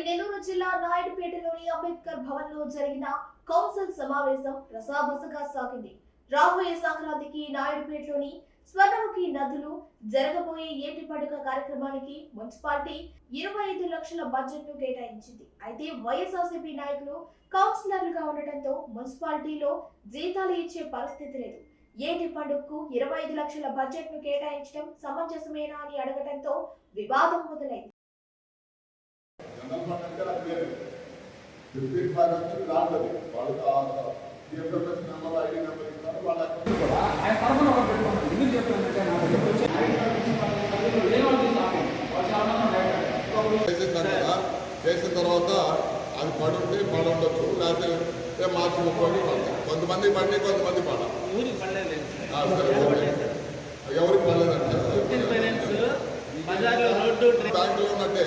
నెల్లూరు జిల్లా నాయుడుపేటలోని అంబేద్కర్ భవన్ లో జరిగిన కౌన్సిల్ సమావేశం రసాబసగా సాగింది. రాబోయే సంక్రాంతికి నాయుడుపేటలోని స్వర్ణముఖి నదులు జరగబోయే ఏటి పండుగ కార్యక్రమానికి మున్సిపాలిటీ 25 లక్షల బడ్జెట్ ను కేటాయించింది. అయితే వైఎస్ఆర్సీపీ నాయకులు కౌన్సిలర్లుగా ఉండటంతో మున్సిపాలిటీలో జీతాలు ఇచ్చే పరిస్థితి లేదు. ఏటి పండుగకు 25 లక్షల బడ్జెట్ ను కేటాయించడం సమంజసమేనా అని అడగడంతో వివాదం మొదలైంది. చేసిన తర్వాత అది పడుంటే పడుండొచ్చు, లేకపోతే మార్చి 30 పడతాయి. కొంతమంది పడి కొంతమంది పడాలి. ఎవరికి పడలేదంటే బ్యాంకులో ఉన్నట్టే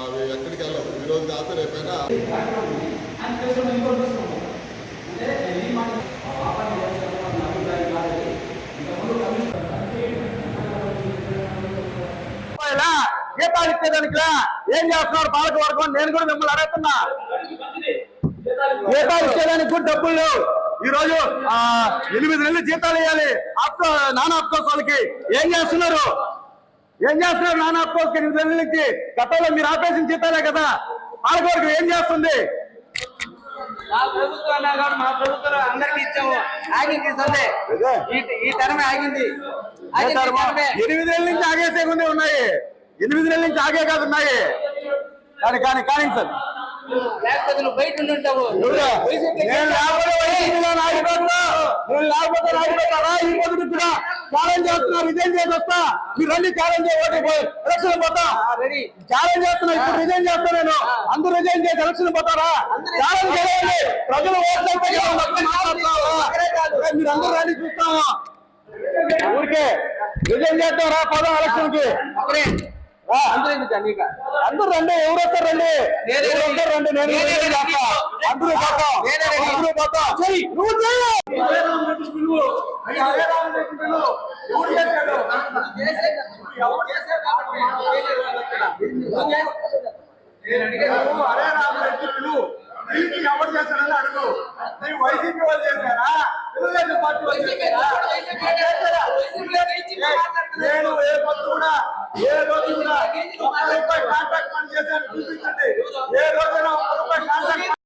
అవి ఎక్కడికి వెళ్ళవు. ఈరోజు కాదు రేపైనా జీతాలు ఇచ్చేదానికి ఏం చేస్తున్నారు పాలక వర్గం? నేను కూడా మిమ్మల్ని అడుగుతున్నా. జీతాలు ఇచ్చేదానికి కూడా డబ్బులు లేవు. ఈ రోజు 8 నెలలు జీతాలు ఇవ్వాలి నాన్ ఆఫ్కోర్స్ వాళ్ళకి. ఏం చేస్తున్నారు నాన్ ఆఫ్కోర్స్ 8 నెలల నుంచి? గతంలో మీరు ఆపేసిన జీతాలే కదా. పాలక వర్గం ఏం చేస్తుంది? మా ప్రభుత్వం అందరికి ఇచ్చాము. ఆగింది సందే, ఈ తరమే ఆగింది. 8 నెలల నుంచి ఆగేసే ముందే ఉన్నాయి. 8 నెలల నుంచి ఆగే కాదు ఉన్నాయి. కానీ సార్ లేకపోతే నువ్వు బయట ఉంటావు. ఛాలెంజ్ చేస్తున్నారు. రిజైన్ చేసి వస్తా. మీరు రండి ఛాలెంజ్ ఎలక్షన్ పోతా. ఛాలెంజ్ చేస్తున్నా. ఇప్పుడు రిజైన్ చేస్తా. నేను అందరూ రిజైన్ చేసి ఎలక్షన్ పోతారా? ఛాలెంజ్ చేయాలి. ప్రజలు మీరు అందరూ రండి చూస్తాము. ఊరికే రిజైన్ చేస్తారా? పోదాం ఎలక్షన్ కి. అందరూ రండి. ఎవరు వస్తారు? రండి. రండి. నేను అందరూ పోతా. ఎవరు చేశారని అడుగు. వైసీపీ వాళ్ళు చేశారా? తెలుగుదేశం పార్టీ వాళ్ళు చేశారా? నేను ఏ పొద్దు కూడా ఏ రోజు కూడా ₹1 కాంట్రాక్ట్ పని చేశాను చూపించండి. ఏ రోజైనా ₹1 కాంట్రాక్ట్